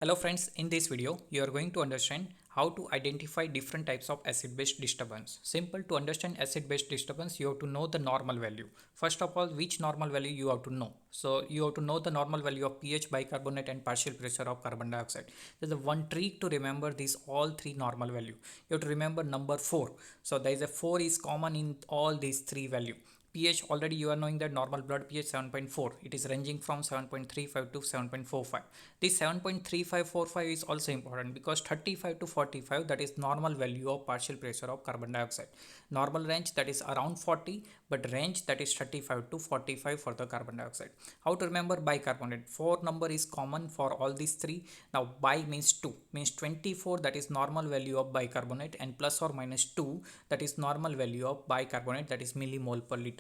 Hello friends, in this video you are going to understand how to identify different types of acid-base disturbance. Simple. To understand acid-base disturbance you have to know the normal value. First of all, which normal value you have to know. So you have to know the normal value of pH, bicarbonate and partial pressure of carbon dioxide. There's a one trick to remember these all three normal value. You have to remember number 4. So there is a 4 is common in all these three value. pH, already you are knowing that normal blood pH 7.4. It is ranging from 7.35 to 7.45. This 7.3545 is also important because 35 to 45, that is normal value of partial pressure of carbon dioxide. Normal range, that is around 40, but range, that is 35 to 45 for the carbon dioxide. How to remember bicarbonate? 4 number is common for all these three. Now bi means 2, means 24, that is normal value of bicarbonate, and plus or minus 2, that is normal value of bicarbonate, that is millimole per liter.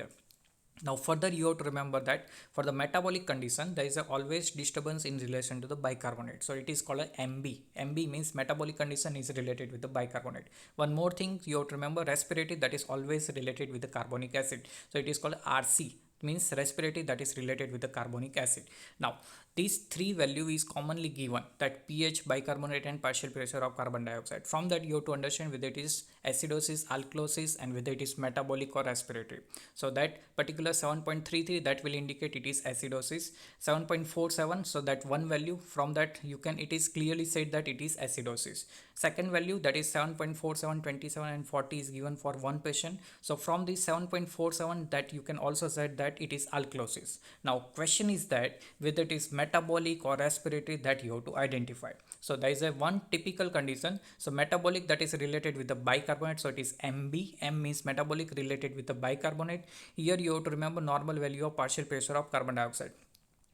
Now further you have to remember that for the metabolic condition there is always disturbance in relation to the bicarbonate. So it is called a MB. MB means metabolic condition is related with the bicarbonate. One more thing you have to remember, respiratory, that is always related with the carbonic acid. So it is called RC, means respiratory, that is related with the carbonic acid. Now these three value is commonly given, that pH, bicarbonate and partial pressure of carbon dioxide. From that you have to understand whether it is acidosis, alkalosis and whether it is metabolic or respiratory. So that particular 7.33, that will indicate it is acidosis. 7.47, so that one value, from that you can, it is clearly said that it is acidosis. Second value, that is 7.47, 27 and 40 is given for one patient. So from this 7.47, that you can also say that it is alkalosis. Now question is that whether it is metabolic or respiratory, that you have to identify. So there is a one typical condition. So metabolic, that is related with the bicarbonate, so it is MB. M means metabolic, related with the bicarbonate. Here you have to remember normal value of partial pressure of carbon dioxide.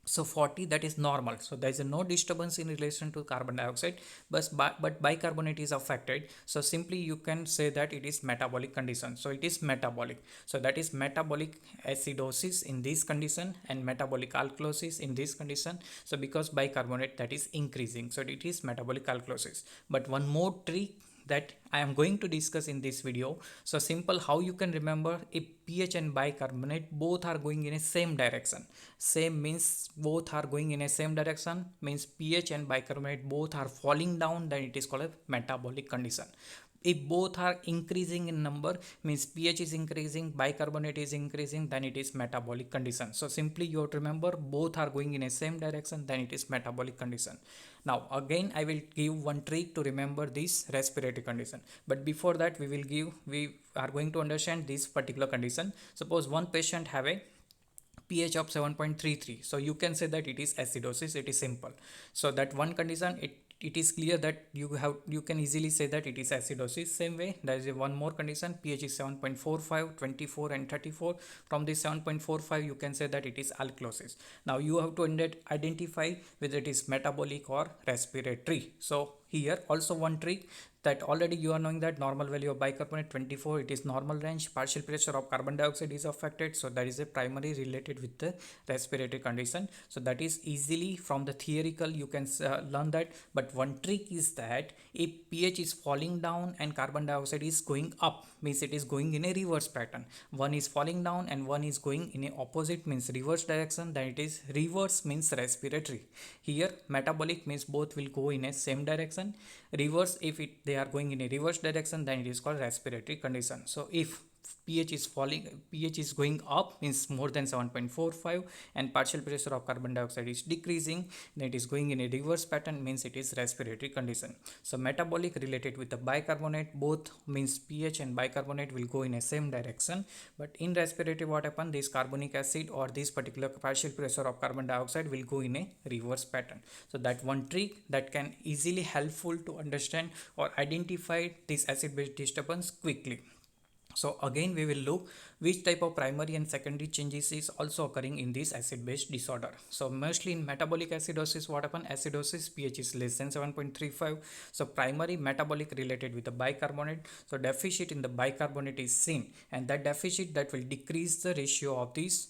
So 40, that is normal, so there is no disturbance in relation to carbon dioxide, but bicarbonate is affected. So simply you can say that it is metabolic condition. So it is metabolic, so that is metabolic acidosis in this condition and metabolic alkalosis in this condition. So because bicarbonate, that is increasing, so it is metabolic alkalosis. But one more trick that I am going to discuss in this video. So simple, how you can remember, if pH and bicarbonate both are going in a same direction. Same means both are going in a same direction, means pH and bicarbonate both are falling down, then it is called a metabolic condition. If both are increasing in number, means pH is increasing, bicarbonate is increasing, then it is metabolic condition. So simply you have to remember both are going in a same direction, then it is metabolic condition. Now again I will give one trick to remember this respiratory condition, but before that we are going to understand this particular condition. Suppose one patient have a pH of 7.33, so you can say that it is acidosis. It is simple. So that one condition, it is clear that you can easily say that it is acidosis. Same way there is a one more condition, pH is 7.45, 24 and 34. From this 7.45 you can say that it is alkalosis. Now you have to identify whether it is metabolic or respiratory. So here also one trick, that already you are knowing that normal value of bicarbonate 24, it is normal range. Partial pressure of carbon dioxide is affected, so that is a primary related with the respiratory condition. So that is easily from the theoretical you can learn that. But one trick is that if pH is falling down and carbon dioxide is going up, means it is going in a reverse pattern. One is falling down and one is going in a opposite, means reverse direction, then it is reverse means respiratory. Here metabolic means both will go in a same direction. Reverse, if they are going in a reverse direction, then it is called respiratory condition. So if pH is falling, pH is going up, means more than 7.45, and partial pressure of carbon dioxide is decreasing, then it is going in a reverse pattern, means it is respiratory condition. So metabolic related with the bicarbonate, both means pH and bicarbonate will go in a same direction. But in respiratory, what happen, this carbonic acid or this particular partial pressure of carbon dioxide will go in a reverse pattern. So that one trick that can easily helpful to understand or identify this acid base disturbance quickly. So again we will look which type of primary and secondary changes is also occurring in this acid base disorder. So mostly in metabolic acidosis, what happen, acidosis pH is less than 7.35. So primary metabolic related with the bicarbonate, so deficit in the bicarbonate is seen, and that deficit that will decrease the ratio of these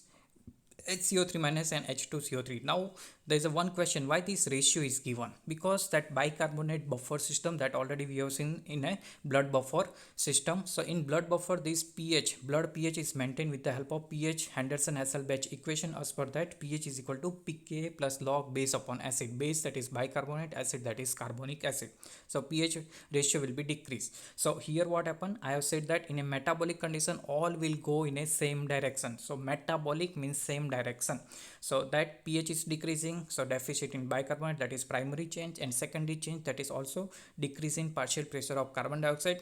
HCO3 minus and H2CO3. Now there is a one question why this ratio is given, because that bicarbonate buffer system that already we have seen in a blood buffer system. So in blood buffer, this blood pH is maintained with the help of pH Henderson-Hasselbalch equation. As per that, pH is equal to pK plus log base upon acid. Base, that is bicarbonate, acid, that is carbonic acid. So pH ratio will be decreased. So here what happened, I have said that in a metabolic condition all will go in a same direction. So metabolic means same direction. So that pH is decreasing, so deficit in bicarbonate, that is primary change, and secondary change, that is also decrease in partial pressure of carbon dioxide.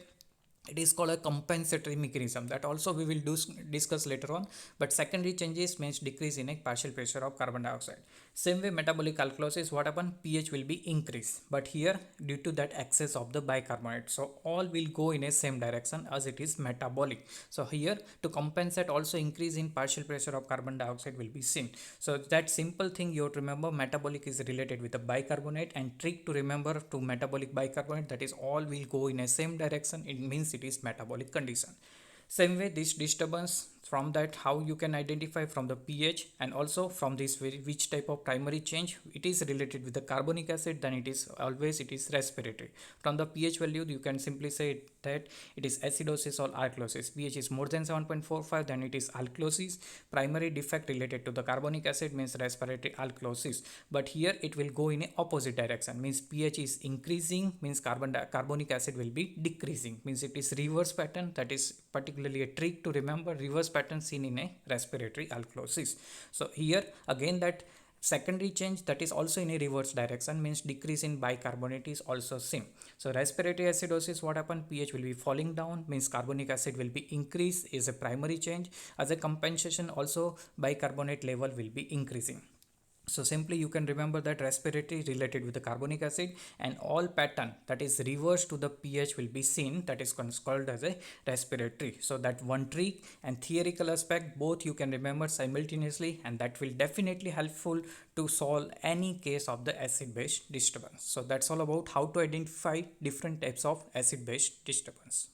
It is called a compensatory mechanism, that also we will discuss later on. But secondary changes means decrease in a partial pressure of carbon dioxide. Same way metabolic alkalosis, what happen, pH will be increased, but here due to that excess of the bicarbonate, so all will go in a same direction as it is metabolic. So here to compensate, also increase in partial pressure of carbon dioxide will be seen. So that simple thing you have to remember, metabolic is related with the bicarbonate, and trick to remember to metabolic bicarbonate, that is all will go in a same direction, it means it is metabolic condition. Same way this disturbance, from that how you can identify from the pH, and also from this which type of primary change it is related with the carbonic acid, then it is always it is respiratory. From the pH value you can simply say that it is acidosis or alkalosis. pH is more than 7.45, then it is alkalosis. Primary defect related to the carbonic acid means respiratory alkalosis, but here it will go in a opposite direction, means pH is increasing, means carbonic acid will be decreasing, means it is reverse pattern. That is particularly a trick to remember, reverse pattern seen in a respiratory alkalosis. So here again that secondary change, that is also in a reverse direction, means decrease in bicarbonate is also seen. So respiratory acidosis, what happen, pH will be falling down, means carbonic acid will be increased, is a primary change. As a compensation, also bicarbonate level will be increasing. So simply you can remember that respiratory related with the carbonic acid, and all pattern that is reverse to the pH will be seen, that is called as a respiratory. So that one trick and theoretical aspect both you can remember simultaneously, and that will definitely helpful to solve any case of the acid base disturbance. So that's all about how to identify different types of acid base disturbance.